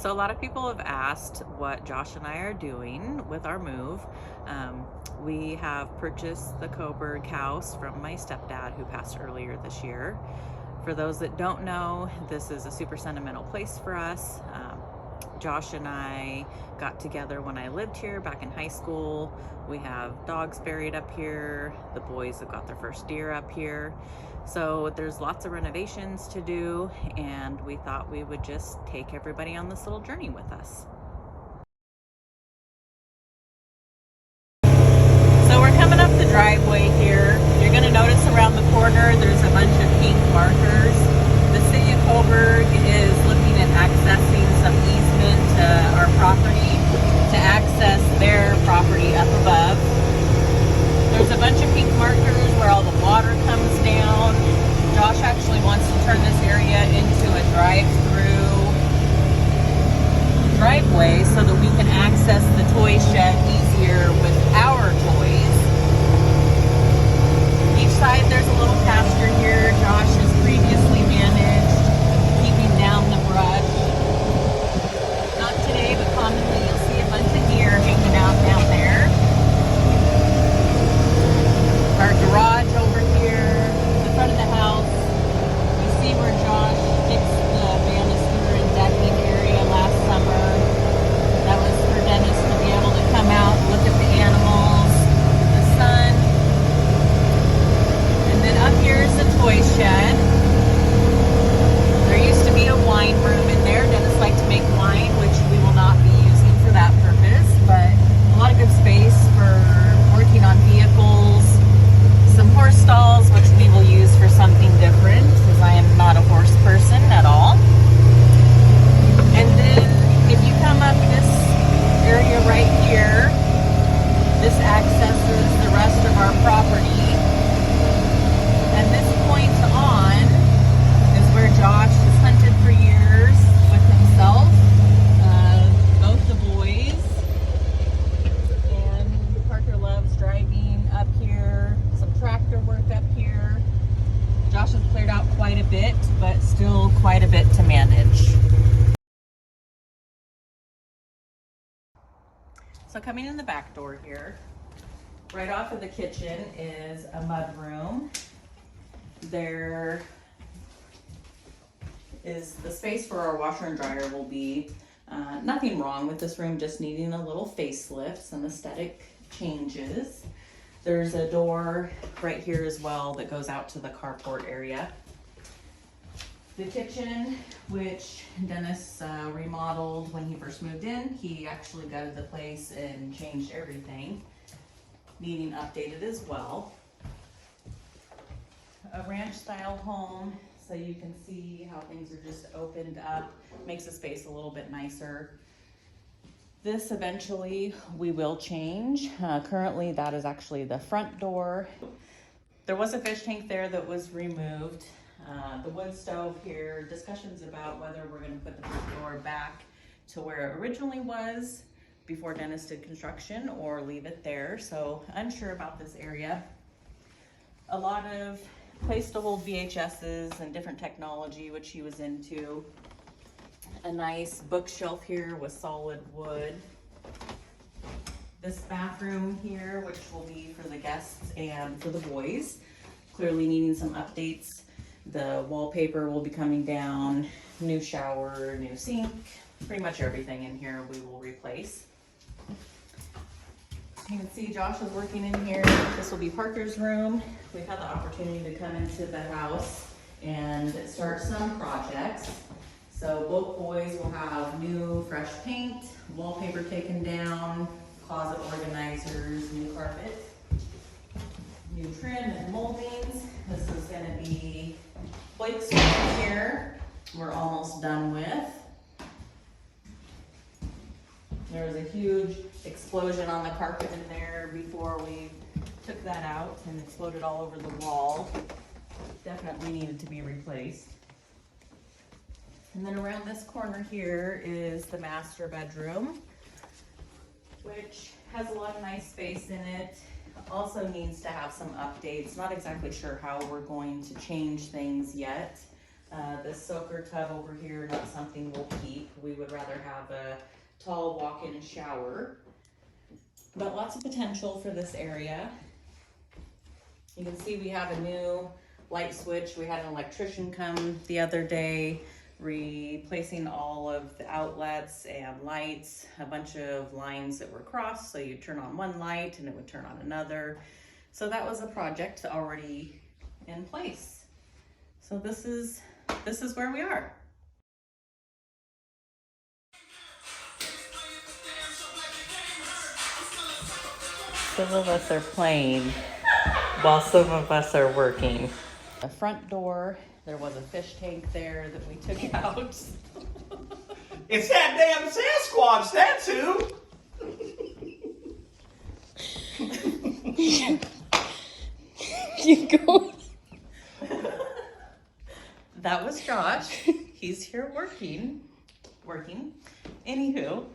So a lot of people have asked what Josh and I are doing with our move. We have purchased the Coburg house from my stepdad who passed earlier this year. For those that don't know, this is a super sentimental place for us. Josh and I got together when I lived here back in high school. We have dogs buried up here. The boys have got their first deer up here. So there's lots of renovations to do, and we thought we would just take everybody on this little journey with us. So we're coming up the driveway here. You're going to notice around the corner there's a bunch of pink markers. The city of Coburg is looking at accessing some easement to our property to access their property up above. There's a bunch of pink markers where all the water comes down. Josh actually wants to turn this area into a drive-through driveway so that we can access the toy shed easier with our toys. Each side there's a little pasture here. Josh has previously managed keeping down the brush. Not today, but commonly you'll see a bunch of deer hanging out down there. Our garage over here, the front of the house. You see where Josh fixed the banister and decking area last summer. That was for Dennis to be able to come out, look at the animals, the sun. And then up here is the toy shed. There used to be a wine room in there. Dennis liked to make wine, which we will not be using for that purpose, but a lot of good space for working on vehicles. Some horse stalls, which we will use for something different, because I am not a horse person at all. And then if you come up this area right here, this accesses the rest of our property. And this point on is where Josh has hunted for years with himself, both the boys. And Parker loves driving up here, some tractor work up here. Josh has cleared out quite a bit, but still quite a bit to manage. So coming in the back door here, right off of the kitchen is a mud room. There is the space for our washer and dryer will be. Nothing wrong with this room, just needing a little facelift, some aesthetic changes. There's a door right here as well that goes out to the carport area. The kitchen, which Dennis remodeled when he first moved in, he actually gutted the place and changed everything, needing updated as well. A ranch style home, so you can see how things are just opened up, makes the space a little bit nicer. This eventually we will change. Currently that is actually the front door. There was a fish tank there that was removed. The wood stove here, discussions about whether we're going to put the front door back to where it originally was before Dennis did construction or leave it there. So unsure about this area. A lot of place to hold VHSs and different technology, which he was into. A nice bookshelf here with solid wood. This bathroom here, which will be for the guests and for the boys, clearly needing some updates. The wallpaper will be coming down, new shower, new sink, pretty much everything in here we will replace. You can see Josh is working in here. This will be Parker's room. We've had the opportunity to come into the house and start some projects. So both boys will have new fresh paint, wallpaper taken down, closet organizers, new carpet, new trim and moldings. This is going to be Blake's room here. We're almost done with. There was a huge explosion on the carpet in there before we took that out and exploded all over the wall. Definitely needed to be replaced. And then around this corner here is the master bedroom, which has a lot of nice space in it. Also needs to have some updates. Not exactly sure how we're going to change things yet. This soaker tub over here, not something we'll keep. We would rather have a tall walk-in shower. But lots of potential for this area. You can see we have a new light switch. We had an electrician come the other day, replacing all of the outlets and lights, a bunch of lines that were crossed, so you turn on one light and it would turn on another. So that was a project already in place. So this is where we are. Some of us are playing while some of us are working. The front door, there was a fish tank there that we took out. It's that damn Sasquatch, that's who! You go. That was Josh. He's here working. Anywho,